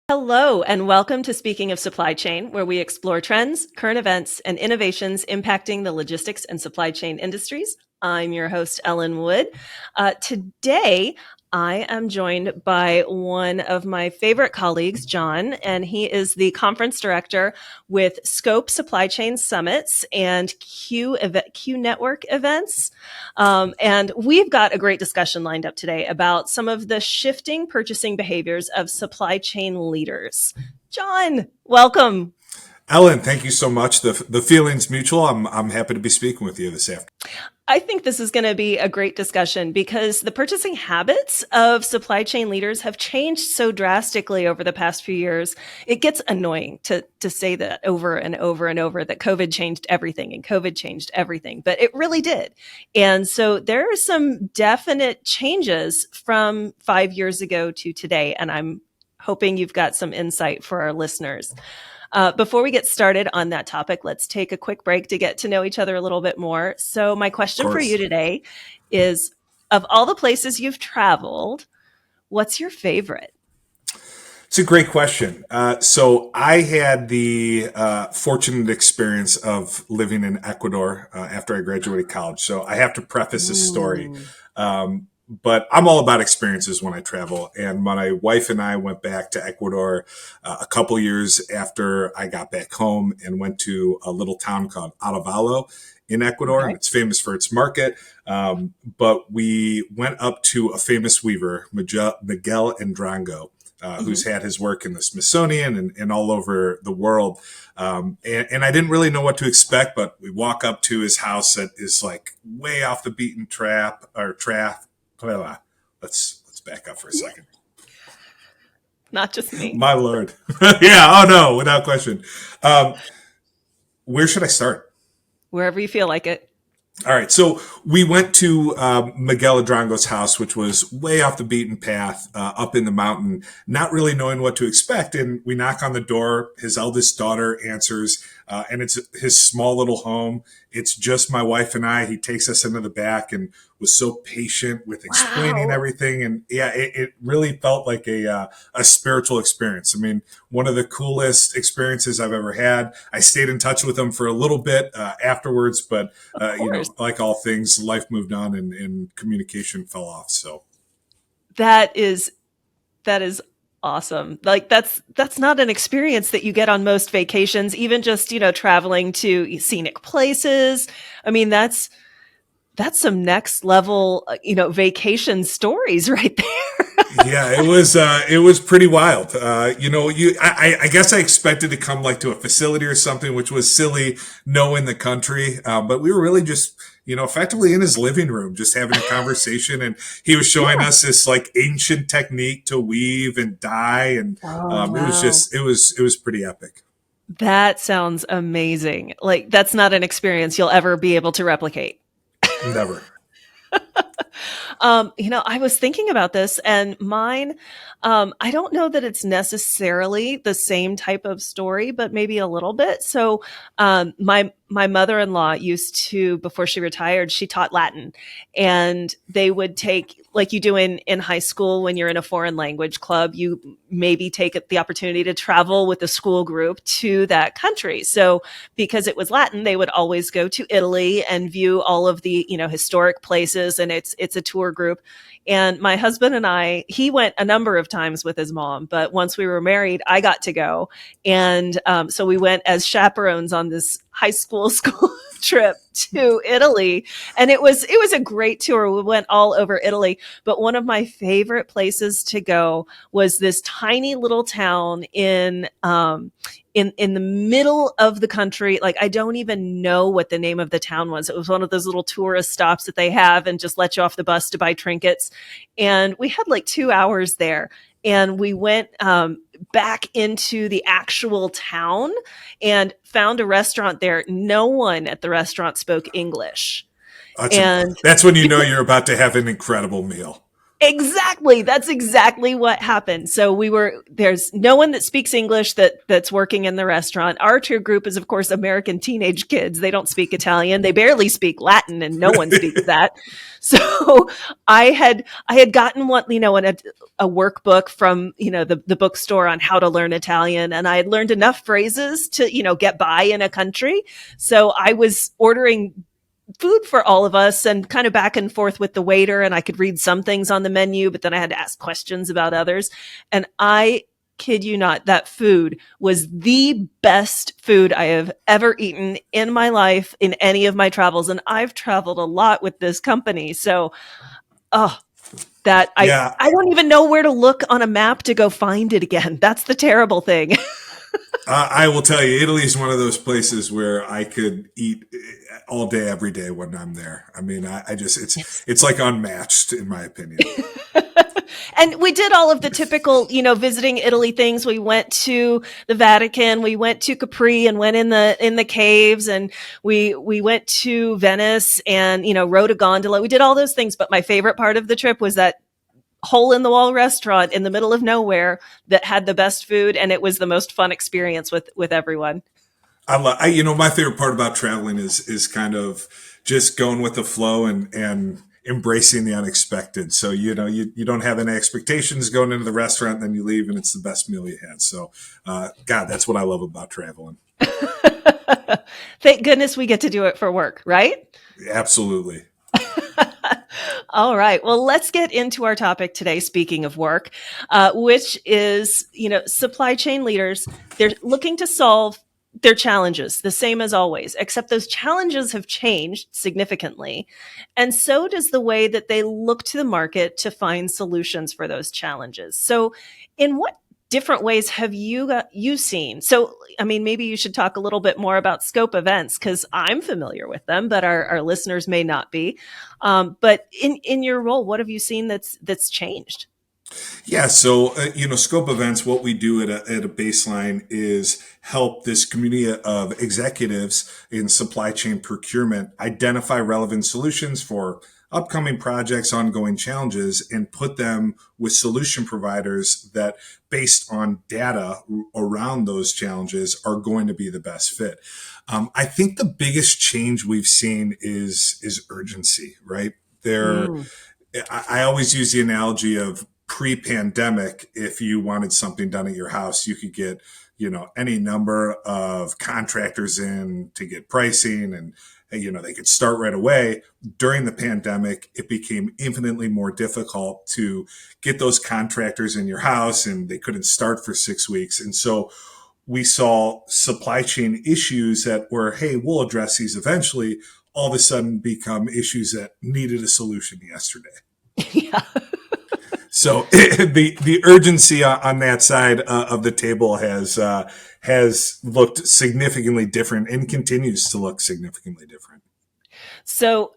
Hello, and welcome to Speaking of Supply Chain, where we explore trends, current events, and innovations impacting the logistics and supply chain industries. I'm your host, Ellen Wood. Today, I am joined by one of my favorite colleagues, John, and he is the conference director with Scope Supply Chain Summits and Q Network events. And we've got a great discussion lined up today about some of the shifting purchasing behaviors of supply chain leaders. John, welcome. Ellen, thank you so much. The feeling's mutual. I'm happy to be speaking with you this afternoon. I think this is going to be a great discussion because the purchasing habits of supply chain leaders have changed so drastically over the past few years. It gets annoying to say that over and over and over, that COVID changed everything and COVID changed everything, but it really did. And so there are some definite changes from 5 years ago to today, and I'm hoping you've got some insight for our listeners. Before we get started on that topic, let's take a quick break to get to know each other a little bit more. So my question for you today is, of all the places you've traveled, what's your favorite? It's a great question. So I had the fortunate experience of living in Ecuador after I graduated college. So I have to preface this story. But I'm all about experiences when I travel. And my wife and I went back to Ecuador a couple years after I got back home and went to a little town called Aravalo in Ecuador. Okay. And it's famous for its market. But we went up to a famous weaver, Miguel Ndrango, who's had his work in the Smithsonian and all over the world. And I didn't really know what to expect, but we walk up to his house that is like way off the beaten track. Let's back up for a second. Not just me. My Lord. Yeah. Oh no, without question. Where should I start? Wherever you feel like it. All right. So we went to Miguel Adrango's house, which was way off the beaten path, up in the mountain, not really knowing what to expect. And we knock on the door. His eldest daughter answers, and it's his small little home. It's just my wife and I. He takes us into the back and was so patient with explaining everything. And yeah, it really felt like a spiritual experience. I mean, one of the coolest experiences I've ever had. I stayed in touch with him for a little bit afterwards, but like all things, life moved on and communication fell off. So that is awesome. Like that's not an experience that you get on most vacations, even just, traveling to scenic places. I mean, that's some next level, vacation stories right there. Yeah, it was pretty wild. I guess I expected to come like to a facility or something, which was silly knowing the country. But we were really just, effectively in his living room, just having a conversation. And he was showing us this like ancient technique to weave and dye. And it was pretty epic. That sounds amazing. Like that's not an experience you'll ever be able to replicate. Never. I was thinking about this, and mine, I don't know that it's necessarily the same type of story, but maybe a little bit. So, my mother-in-law used to, before she retired, she taught Latin, and they would take, like you do in high school when you're in a foreign language club, you maybe take the opportunity to travel with a school group to that country. So because it was Latin, they would always go to Italy and view all of the, historic places, and it's a tour group. And my husband and I, he went a number of times with his mom, but once we were married, I got to go. And so we went as chaperones on this high school trip to Italy. And it was a great tour. We went all over Italy. But one of my favorite places to go was this tiny little town in the middle of the country. Like, I don't even know what the name of the town was. It was one of those little tourist stops that they have and just let you off the bus to buy trinkets. And we had like 2 hours there. And we went back into the actual town and found a restaurant there. No one at the restaurant spoke English. That's when you know you're about to have an incredible meal. Exactly. That's exactly what happened. So there's no one that speaks English that's working in the restaurant. Our tour group is, of course, American teenage kids. They don't speak Italian. They barely speak Latin, and no one speaks that. So I had gotten one, a workbook from, the bookstore on how to learn Italian. And I had learned enough phrases to, get by in a country. So I was ordering food for all of us and kind of back and forth with the waiter, and I could read some things on the menu, but then I had to ask questions about others. And I kid you not, that food was the best food I have ever eaten in my life in any of my travels. And I've traveled a lot with this company. So, oh, that Yeah, I don't even know where to look on a map to go find it again. That's the terrible thing. I will tell you, Italy is one of those places where I could eat all day, every day when I'm there. I mean, I just it's like unmatched in my opinion. And we did all of the typical, visiting Italy things. We went to the Vatican, we went to Capri and went in the caves, and we went to Venice and, rode a gondola. We did all those things, but my favorite part of the trip was that hole in the wall restaurant in the middle of nowhere that had the best food, and it was the most fun experience with everyone. My favorite part about traveling is kind of just going with the flow and embracing the unexpected. So you don't have any expectations going into the restaurant, and then you leave and it's the best meal you had. So, God, that's what I love about traveling. Thank goodness we get to do it for work, right? Absolutely. All right. Well, let's get into our topic today. Speaking of work, which is, supply chain leaders, they're looking to solve their challenges, the same as always, except those challenges have changed significantly. And so does the way that they look to the market to find solutions for those challenges. So, in what different ways have you seen? So, I mean, maybe you should talk a little bit more about scope events, because I'm familiar with them, but our listeners may not be. But in your role, what have you seen that's changed? Yeah, so scope events. What we do at a baseline is help this community of executives in supply chain procurement identify relevant solutions for upcoming projects, ongoing challenges, and put them with solution providers that, based on data around those challenges, are going to be the best fit. I think the biggest change we've seen is urgency. Right there, Mm. I always use the analogy of pre-pandemic. If you wanted something done at your house, you could get, any number of contractors in to get pricing, and, they could start right away. During the pandemic, it became infinitely more difficult to get those contractors in your house, and they couldn't start for 6 weeks. And so we saw supply chain issues that were, hey, we'll address these eventually, all of a sudden become issues that needed a solution yesterday. Yeah. So the urgency on that side of the table has looked significantly different and continues to look significantly different. So,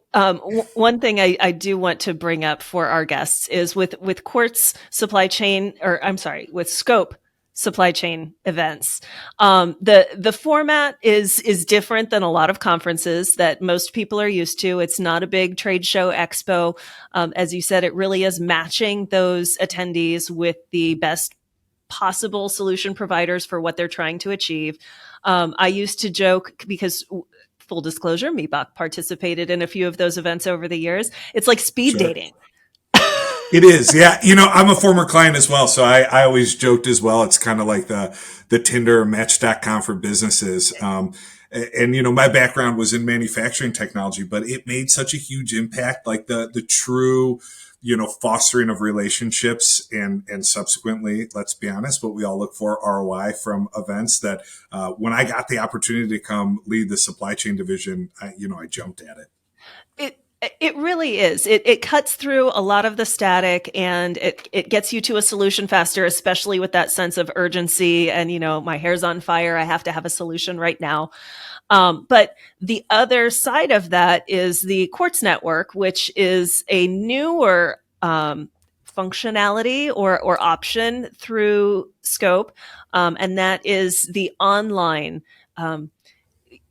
one thing I do want to bring up for our guests is with Quartz supply chain, or I'm sorry, with Scope supply chain events. The format is different than a lot of conferences that most people are used to. It's not a big trade show expo. As you said, it really is matching those attendees with the best possible solution providers for what they're trying to achieve. I used to joke because, full disclosure, Meebach participated in a few of those events over the years. It's like speed Sure. dating. It is, yeah. I'm a former client as well, so I always joked as well. It's kind of like the Tinder Match.com for businesses. And my background was in manufacturing technology, but it made such a huge impact, like the true, fostering of relationships, and subsequently, let's be honest, what we all look for, ROI from events. That when I got the opportunity to come lead the supply chain division, I jumped at it. It it really is. It cuts through a lot of the static, and it gets you to a solution faster, especially with that sense of urgency and, my hair's on fire. I have to have a solution right now. But the other side of that is the Quartz Network, which is a newer functionality or option through Scope, and that is the online.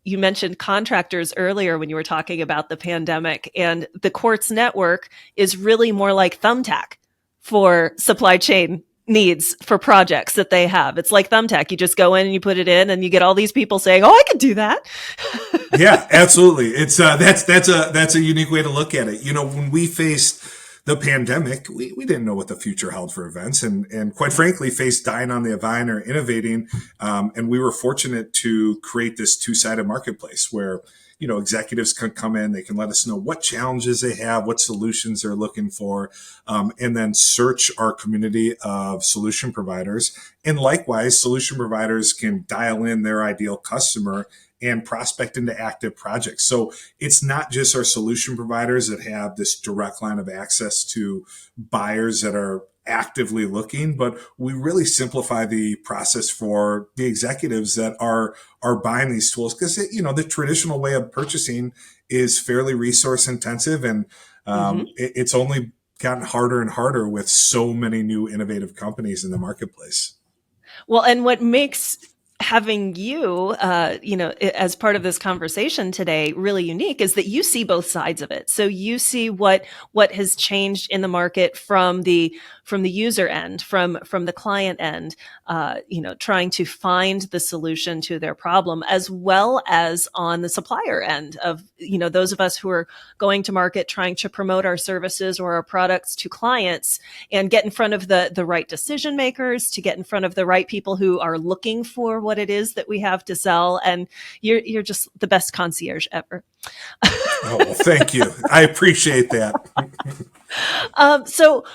You mentioned contractors earlier when you were talking about the pandemic, and the Quartz Network is really more like Thumbtack. for supply chain needs for projects that they have. It's like Thumbtack. You just go in and you put it in and you get all these people saying, "Oh, I could do that." Yeah, absolutely. It's that's a unique way to look at it. When we faced the pandemic, we didn't know what the future held for events, and quite frankly, faced dying on the vine or innovating. And we were fortunate to create this two-sided marketplace where executives can come in, they can let us know what challenges they have, what solutions they're looking for, and then search our community of solution providers. And likewise, solution providers can dial in their ideal customer and prospect into active projects. So it's not just our solution providers that have this direct line of access to buyers that are actively looking, but we really simplify the process for the executives that are buying these tools, because the traditional way of purchasing is fairly resource intensive, and Mm-hmm. it's only gotten harder and harder with so many new innovative companies in the marketplace. Well, and what makes having you, as part of this conversation today, really unique is that you see both sides of it. So you see what has changed in the market from the user end, from the client end, trying to find the solution to their problem, as well as on the supplier end of those of us who are going to market, trying to promote our services or our products to clients and get in front of the right decision makers, to get in front of the right people who are looking for what it is that we have to sell. And you're just the best concierge ever. Oh, well, thank you. I appreciate that. So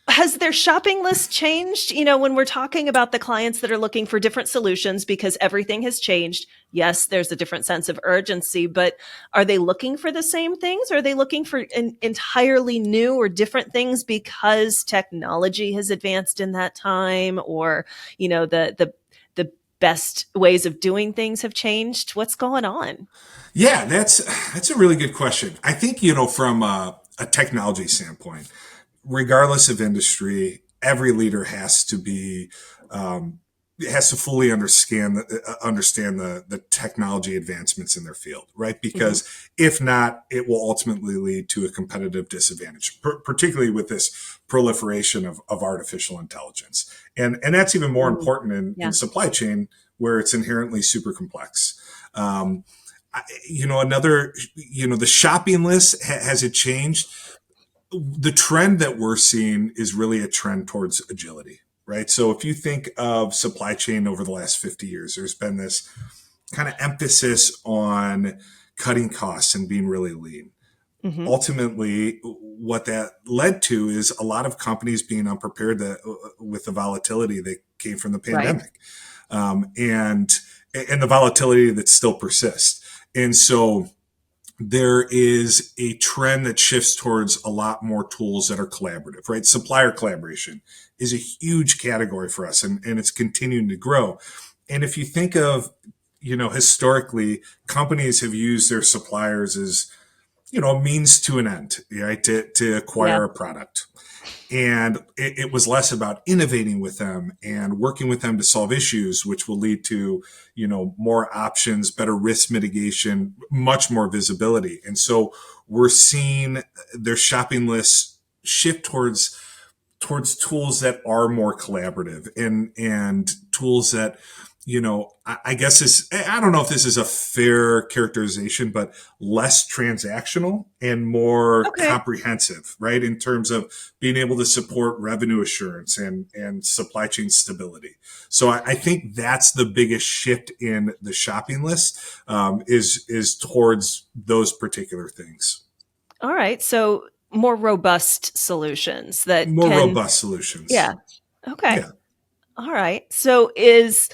has their shopping list changed? When we're talking about the clients that are looking for different solutions because everything has changed, yes, there's a different sense of urgency, but are they looking for the same things? Or are they looking for entirely new or different things because technology has advanced in that time, or, the best ways of doing things have changed? What's going on? Yeah, that's a really good question. I think from a technology standpoint, regardless of industry, every leader um, has to fully understand the technology advancements in their field, right? Hmm. Because if not, it will ultimately lead to a competitive disadvantage, particularly with this proliferation of artificial intelligence, and that's even more Mm, important in yeah. supply chain, where it's inherently super complex. Um, another, the shopping list has it changed? The trend that we're seeing is really a trend towards agility, right? So if you think of supply chain over the last 50 years, there's been this kind of emphasis on cutting costs and being really lean. Hmm. Ultimately, what that led to is a lot of companies being unprepared with the volatility that came from the Right. pandemic, and the volatility that still persists. And so there is a trend that shifts towards a lot more tools that are collaborative, right? Supplier collaboration is a huge category for us, and it's continuing to grow. And if you think of, historically, companies have used their suppliers as, a means to an end, right? To Yeah. acquire a product. And it was less about innovating with them and working with them to solve issues, which will lead to more options, better risk mitigation, much more visibility. And so we're seeing their shopping lists shift towards tools that are more collaborative, and tools that, I guess I don't know if this is a fair characterization, but less transactional and more Okay. comprehensive, right? In terms of being able to support revenue assurance and supply chain stability. So I think that's the biggest shift in the shopping list, is towards those particular things. All right. So more robust solutions that More can, robust solutions. yeah. Okay. Yeah. All right. So is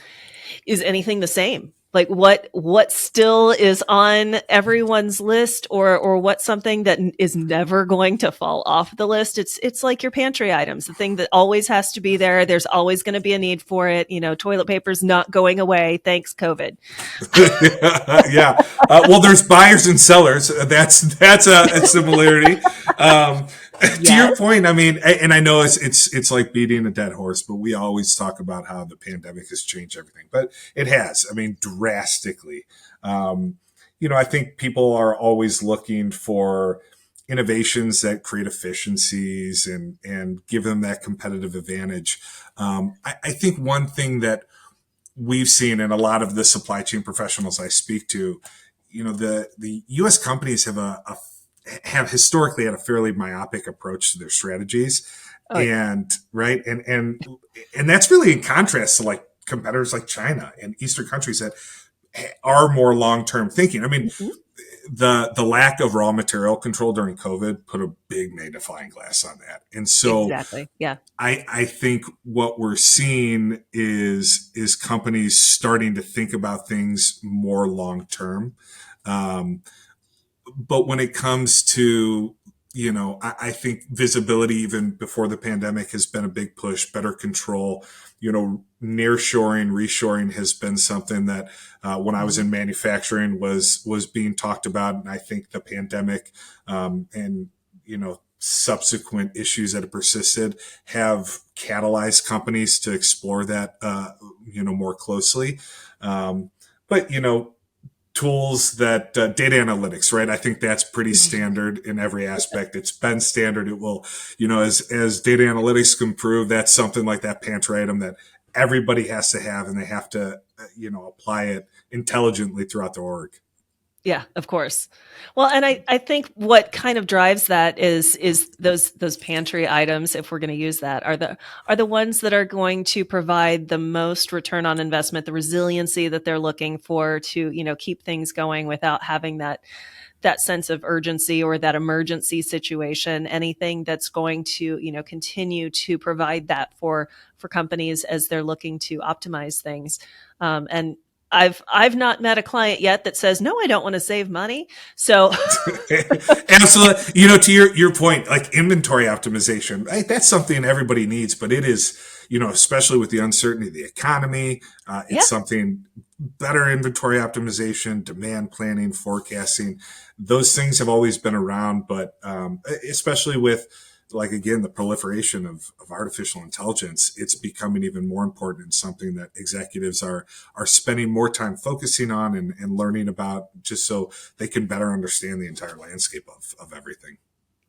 anything the same? Like what still is on everyone's list, or what's something that is never going to fall off the list? It's like your pantry items, the thing that always has to be there. There's always going to be a need for it. Toilet paper's not going away. Thanks, COVID. Yeah. Well, there's buyers and sellers. That's a similarity. Um, to your Yes. point, I mean, and I know it's like beating a dead horse, but we always talk about how the pandemic has changed everything, but it has. I mean, drastically. I think people are always looking for innovations that create efficiencies and give them that competitive advantage. I think one thing that we've seen in a lot of the supply chain professionals I speak to, the U.S. companies have historically had a fairly myopic approach to their strategies, Oh yeah. and right, and that's really in contrast to like competitors like China and Eastern countries that are more long term thinking. I mean, Mhm. the lack of raw material control during COVID put a big magnifying glass on that, and so Exactly. Yeah. I think what we're seeing is companies starting to think about things more long term. Um, but when it comes to, I think visibility even before the pandemic has been a big push, better control. Near shoring, reshoring has been something that when I was Mhm. in manufacturing was being talked about, and I think the pandemic and subsequent issues that have persisted have catalyzed companies to explore that more closely. But tools that data analytics, right? I think that's pretty standard in every aspect. It's been standard. It will, as data analytics can prove, that's something like that pantry item that everybody has to have, and they have to, apply it intelligently throughout the org. Yeah, of course. Well, and I think what kind of drives that is those pantry items, if we're going to use that, are the ones that are going to provide the most return on investment, the resiliency that they're looking for to, keep things going without having that sense of urgency or that emergency situation. Anything that's going to, continue to provide that for companies as they're looking to optimize things. And I've not met a client yet that says, no, I don't want to save money. So Absolutely. To your point, like inventory optimization, right? That's something everybody needs, but it is, especially with the uncertainty of the economy, yeah, it's something better inventory optimization, demand planning, forecasting. Those things have always been around, but especially with like again the proliferation of artificial intelligence, it's becoming even more important and something that executives are spending more time focusing on and learning about, just so they can better understand the entire landscape of everything.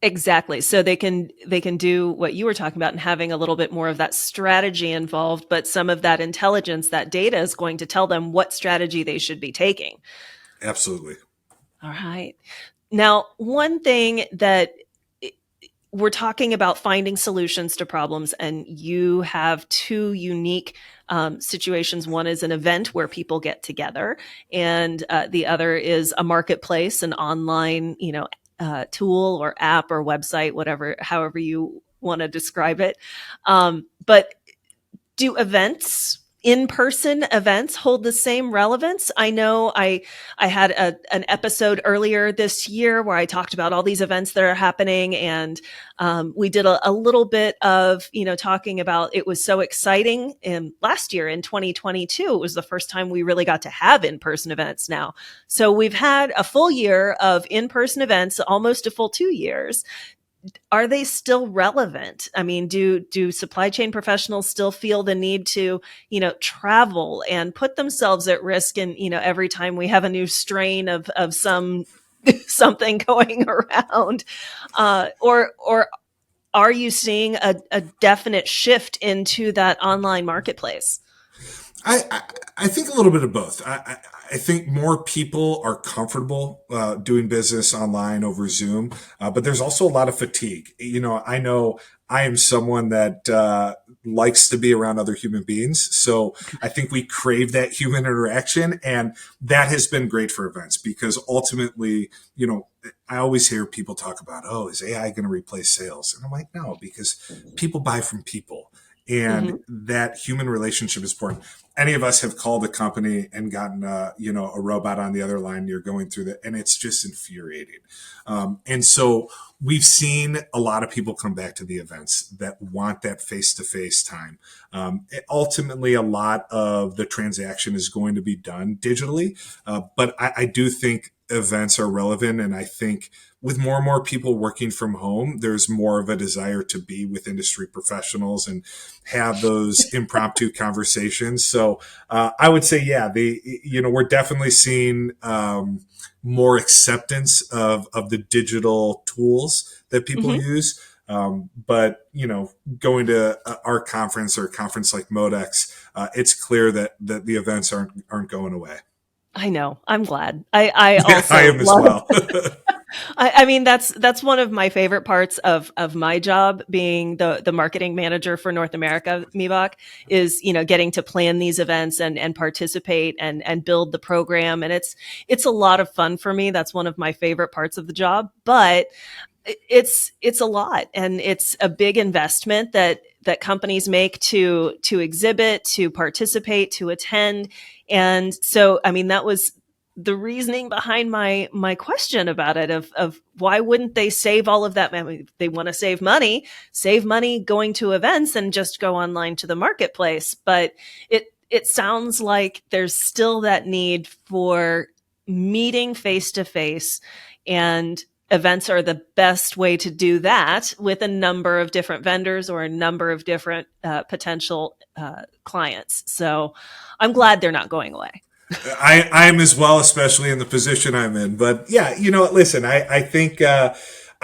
exactly. So they can do what you were talking about and having a little bit more of that strategy involved, but some of that intelligence, that data is going to tell them what strategy they should be taking. Absolutely. All right. Now, one thing that we're talking about finding solutions to problems, and you have two unique situations. One is an event where people get together, and the other is a marketplace, an online, tool or app or website, whatever, however you want to describe it. But do in-person events hold the same relevance? I know I had an episode earlier this year where I talked about all these events that are happening, and we did a little bit of talking about it was so exciting. And last year in 2022, it was the first time we really got to have in-person events. Now, so we've had a full year of in-person events, almost a full 2 years. Are they still relevant? I mean, do supply chain professionals still feel the need to, travel and put themselves at risk? And, every time we have a new strain of some something going around, or are you seeing a definite shift into that online marketplace? I think a little bit of both. I think more people are comfortable doing business online over Zoom, but there's also a lot of fatigue. I know I am someone that likes to be around other human beings, so I think we crave that human interaction, and that has been great for events because ultimately, I always hear people talk about, oh, is AI going to replace sales? And I'm like, no, because people buy from people. And Hmm. that human relationship is important. Any of us have called a company and gotten a robot on the other line, you're going through that, and it's just infuriating. And so we've seen a lot of people come back to the events that want that face-to-face time. Ultimately, a lot of the transaction is going to be done digitally, but I do think events are relevant, and I think with more and more people working from home, there's more of a desire to be with industry professionals and have those impromptu conversations. So So I would say, yeah, we're definitely seeing more acceptance of the digital tools that people Hmm. use. But going to our conference or a conference like Modex, it's clear that the events aren't going away. I know. I'm glad. I Yeah, I also am as love. well. I mean, that's one of my favorite parts of my job, being the marketing manager for North America, Mibach, is, getting to plan these events and participate and build the program. And it's a lot of fun for me. That's one of my favorite parts of the job. But it's a lot, and it's a big investment that companies make to exhibit, to participate, to attend. And so, I mean, that was the reasoning behind my question about it, of why wouldn't they save all of that? I mean, they want to save money going to events and just go online to the marketplace. But it sounds like there's still that need for meeting face to face, and events are the best way to do that with a number of different vendors or a number of different potential clients. So I'm glad they're not going away. I'm as well, especially in the position I'm in. But yeah, listen, I think I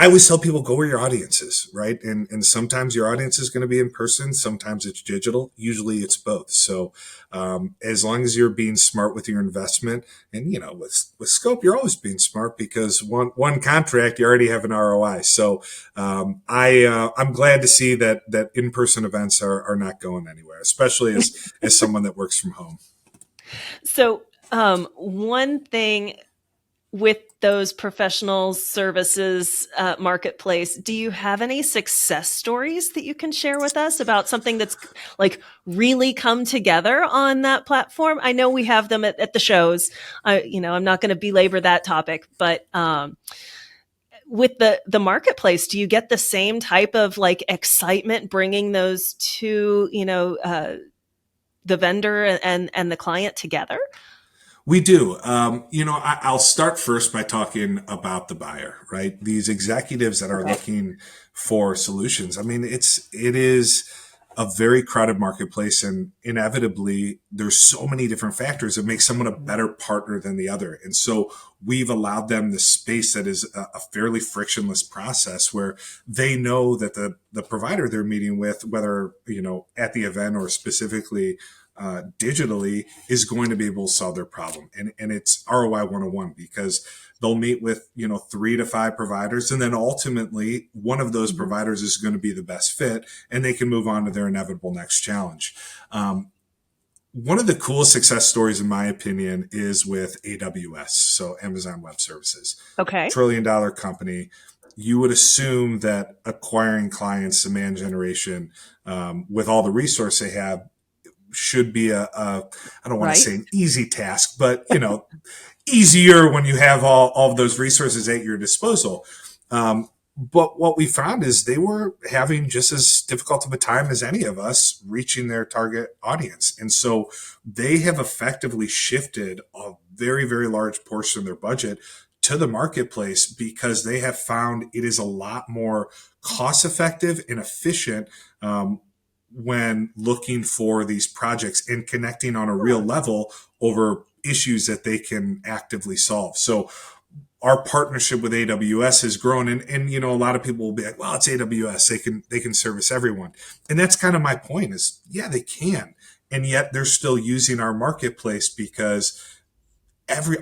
always tell people, go where your audience is, right? And sometimes your audience is going to be in person, sometimes it's digital, usually it's both. So as long as you're being smart with your investment, and with scope, you're always being smart, because one contract, you already have an ROI. So I'm glad to see that in person events are not going anywhere, especially as someone that works from home. So, one thing with those professional services marketplace, do you have any success stories that you can share with us about something that's like really come together on that platform? I know we have them at the shows. I'm not going to belabor that topic, but with the marketplace, do you get the same type of like excitement bringing those two, the vendor and the client together? We do. I'll start first by talking about the buyer, right? These executives that are Okay. looking for solutions. I mean, it is a very crowded marketplace, and inevitably there's so many different factors that make someone a better partner than the other. And so we've allowed them the space that is a fairly frictionless process, where they know that the provider they're meeting with, whether, at the event or specifically digitally, is going to be able to solve their problem. And it's ROI 101, because they'll meet with, 3 to 5 providers. And then ultimately one of those Mhm. providers is going to be the best fit, and they can move on to their inevitable next challenge. One of the coolest success stories, in my opinion, is with AWS. So Amazon Web Services, Okay. $1 trillion company. You would assume that acquiring clients, demand generation, with all the resource they have, should be I don't want to Right. say an easy task, but easier when you have all of those resources at your disposal. But what we found is they were having just as difficult of a time as any of us reaching their target audience. And so they have effectively shifted a very, very large portion of their budget to the marketplace, because they have found it is a lot more cost effective and efficient, when looking for these projects and connecting on a real Huh. level over issues that they can actively solve. So our partnership with AWS has grown, and a lot of people will be like, well, it's AWS, they can service everyone. And that's kind of my point, is yeah, they can. And yet they're still using our marketplace, because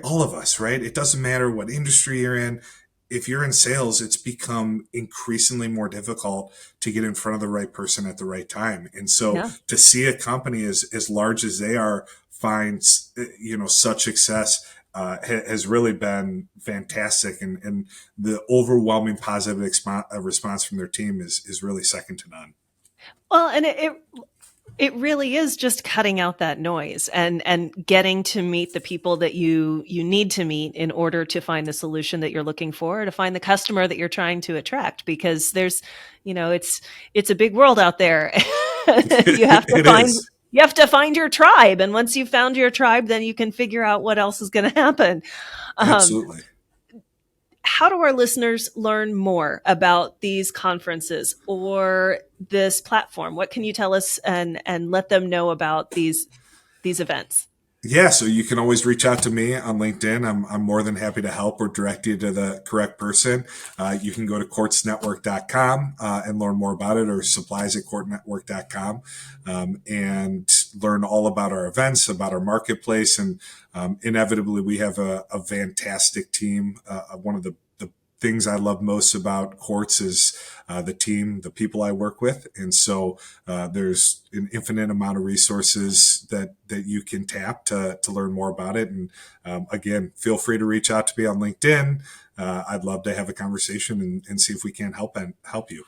all of us, right? It doesn't matter what industry you're in. If you're in sales, it's become increasingly more difficult to get in front of the right person at the right time. And so Yeah. to see a company as large as they are find, such success, has really been fantastic. And the overwhelming positive response from their team is really second to none. Well, and it really is just cutting out that noise and getting to meet the people that you need to meet in order to find the solution that you're looking for, to find the customer that you're trying to attract, because there's, it's a big world out there. you have to It find is. you have to find your tribe, and once you've found your tribe, then you can figure out what else is going to happen. Um, Absolutely. how do our listeners learn more about these conferences or this platform? What can you tell us and let them know about these these events? Yeah, so you can always reach out to me on LinkedIn. I'm more than happy to help or direct you to the correct person. You can go to courtsnetwork.com and learn more about it, or supplies at courtnetwork.com, and learn all about our events, about our marketplace. And inevitably, we have a fantastic team. One of the things I love most about Quartz is the team, the people I work with, and so there's an infinite amount of resources that you can tap to learn more about it. And again, feel free to reach out to me on LinkedIn. I'd love to have a conversation and see if we can help you.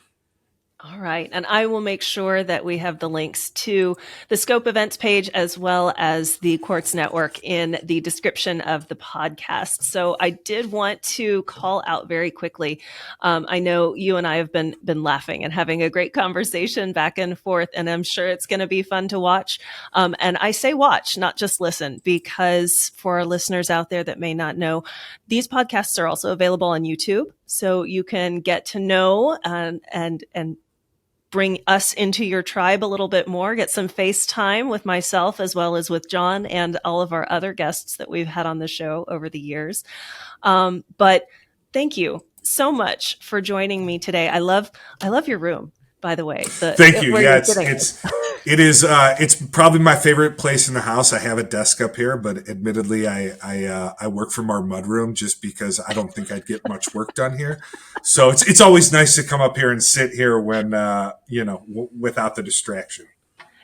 All right. And I will make sure that we have the links to the Scope events page as well as the Quartz Network in the description of the podcast. So I did want to call out very quickly. I know you and I have been laughing and having a great conversation back and forth, and I'm sure it's going to be fun to watch. And I say watch, not just listen, because for our listeners out there that may not know, these podcasts are also available on YouTube. So you can get to know and bring us into your tribe a little bit more, get some FaceTime with myself as well as with John and all of our other guests that we've had on the show over the years. But thank you so much for joining me today. I love your room, by the way. Thank you. Where Yeah, you're sitting. it's probably my favorite place in the house. I have a desk up here, but admittedly, I work from our mudroom just because I don't think I'd get much work done here. So it's always nice to come up here and sit here when without the distraction.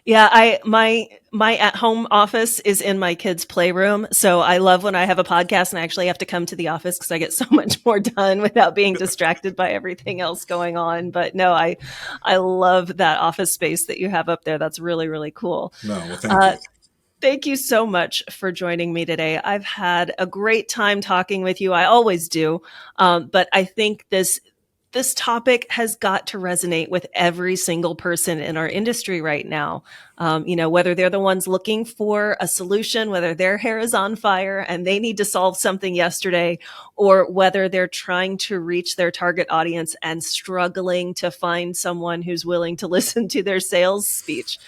Yeah, my at home office is in my kids' playroom. So I love when I have a podcast and I actually have to come to the office because I get so much more done without being distracted by everything else going on. But no, I love that office space that you have up there. That's really, really cool. No, well, thank you. Thank you so much for joining me today. I've had a great time talking with you. I always do. But I think this topic has got to resonate with every single person in our industry right now. Whether they're the ones looking for a solution, whether their hair is on fire and they need to solve something yesterday, or whether they're trying to reach their target audience and struggling to find someone who's willing to listen to their sales speech.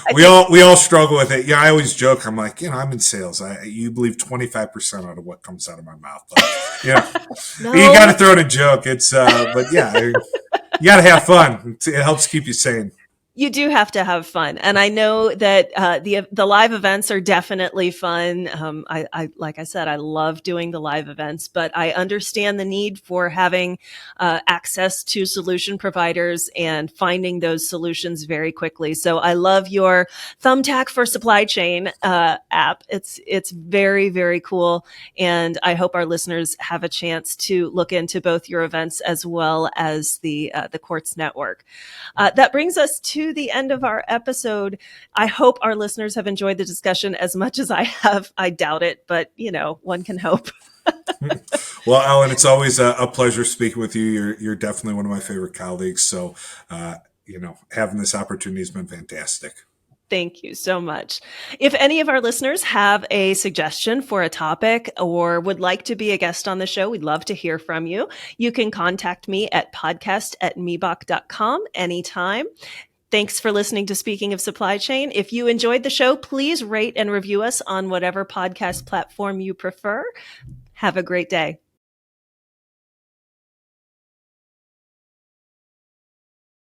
we all struggle with it. Yeah, I always joke. I'm like, I'm in sales. You believe 25% out of what comes out of my mouth. But, No. you got to throw in a joke. It's but yeah, you got to have fun. It helps keep you sane. You do have to have fun, and I know that the live events are definitely fun. I like I said, I love doing the live events, but I understand the need for having access to solution providers and finding those solutions very quickly. So I love your Thumbtack for Supply Chain app. It's very, very cool, and I hope our listeners have a chance to look into both your events as well as the Quartz Network. That brings us to the end of our episode. I hope our listeners have enjoyed the discussion as much as I have. I doubt it, but one can hope. Well, Ellen, it's always a pleasure speaking with you. You're definitely one of my favorite colleagues. So, having this opportunity has been fantastic. Thank you so much. If any of our listeners have a suggestion for a topic or would like to be a guest on the show, we'd love to hear from you. You can contact me at podcast@mebach.com anytime. Thanks for listening to Speaking of Supply Chain. If you enjoyed the show, please rate and review us on whatever podcast platform you prefer. Have a great day.